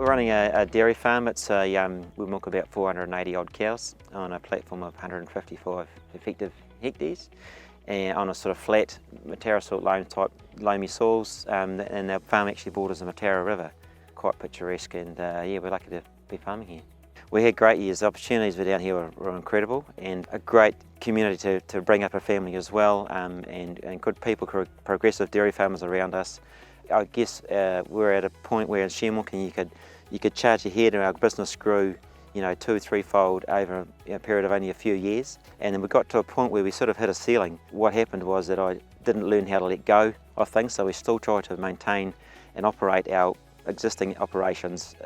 We're running a dairy farm. We milk about 480 odd cows on a platform of 155 effective hectares, and on a sort of flat Matara salt loam type loamy soils, and our farm actually borders the Matara River. Quite picturesque, and yeah, we're lucky to be farming here. We had great years. The opportunities were down here were incredible, and a great community to bring up a family as well, and good people, progressive dairy farmers around us. I guess we're at a point where in sharemilking you could charge ahead, and our business grew, 2- or 3-fold over a period of only a few years. And then we got to a point where we sort of hit a ceiling. What happened was that I didn't learn how to let go of things, so we still try to maintain and operate our existing operations,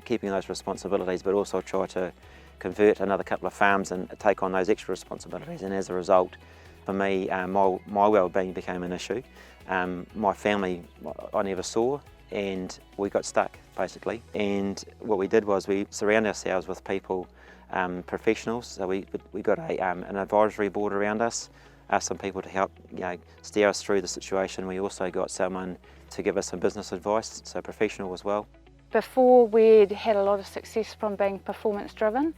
keeping those responsibilities, but also try to convert another couple of farms and take on those extra responsibilities. And as a result, for me, my well-being became an issue. My family I never saw, and we got stuck basically. And what we did was we surround ourselves with people, professionals. So we got an advisory board around us, asked some people to help steer us through the situation. We also got someone to give us some business advice, so professional as well. Before we'd had a lot of success from being performance driven.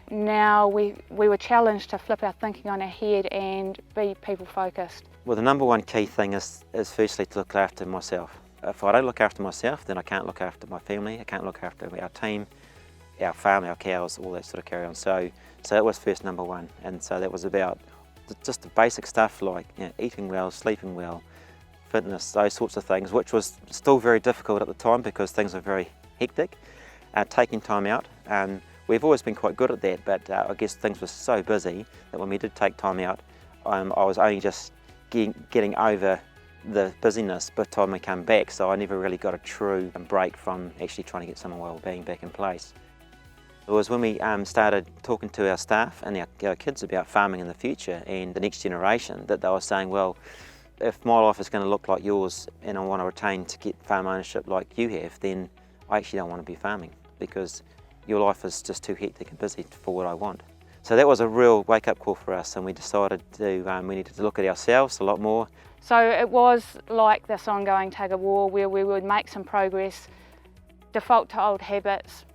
Now we were challenged to flip our thinking on our head and be people focused. Well, the number one key thing is firstly to look after myself. If I don't look after myself, then I can't look after my family, I can't look after our team, our farm, our cows, all that sort of carry on. So that was first number one, and so that was about just the basic stuff like eating well, sleeping well, fitness, those sorts of things, which was still very difficult at the time because things were very hectic. Taking time out, we've always been quite good at that, but I guess things were so busy that when we did take time out, I was only just getting over the busyness by the time we came back, so I never really got a true break from actually trying to get some well-being back in place. It was when we started talking to our staff and our kids about farming in the future and the next generation that they were saying, well, if my life is going to look like yours and I want to retain to get farm ownership like you have, then I actually don't want to be farming because your life is just too hectic and busy for what I want. So that was a real wake-up call for us, and we decided we needed to look at ourselves a lot more. So it was like this ongoing tug-of-war where we would make some progress, default to old habits,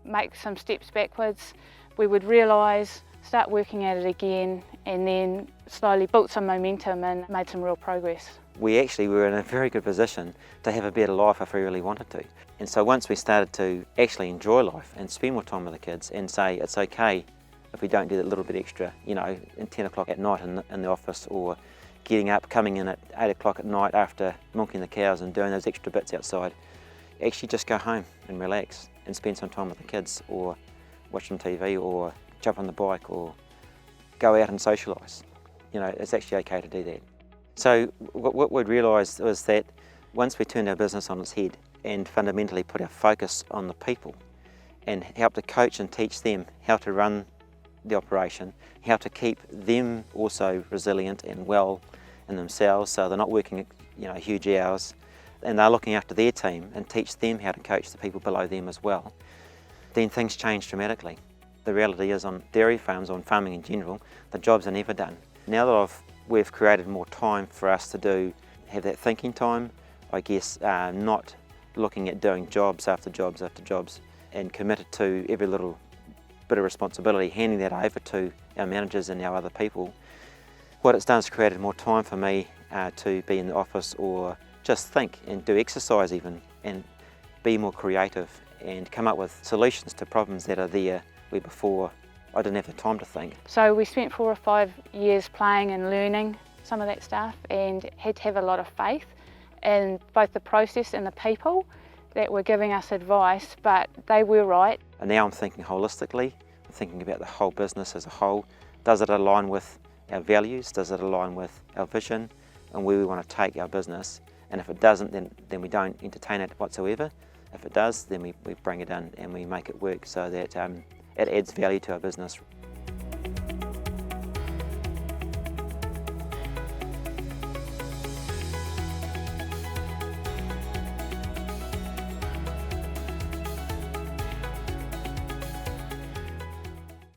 make some steps backwards. We would realise, start working at it again, and then slowly built some momentum and made some real progress. We actually were in a very good position to have a better life if we really wanted to. And so once we started to actually enjoy life and spend more time with the kids and say it's okay if we don't do that little bit extra, in 10 o'clock at night in the office, or getting up, coming in at 8 o'clock at night after milking the cows and doing those extra bits outside, actually just go home and relax and spend some time with the kids, or watch some TV, or jump on the bike, or go out and socialise. It's actually okay to do that. So what we'd realised was that once we turned our business on its head and fundamentally put our focus on the people and help to coach and teach them how to run the operation, how to keep them also resilient and well in themselves, so they're not working huge hours, and they're looking after their team, and teach them how to coach the people below them as well, then things change dramatically. The reality is on dairy farms, on farming in general, the jobs are never done. Now that we've created more time for us to have that thinking time, I guess not looking at doing jobs after jobs after jobs, and committed to every little bit of responsibility, handing that over to our managers and our other people. What it's done is created more time for me to be in the office or just think and do exercise even, and be more creative and come up with solutions to problems that are there where before I didn't have the time to think. So we spent 4 or 5 years playing and learning some of that stuff, and had to have a lot of faith in both the process and the people that were giving us advice, but they were right. And now I'm thinking holistically, I'm thinking about the whole business as a whole. Does it align with our values? Does it align with our vision and where we want to take our business? And if it doesn't, then we don't entertain it whatsoever. If it does, then we bring it in and we make it work so that it adds value to our business.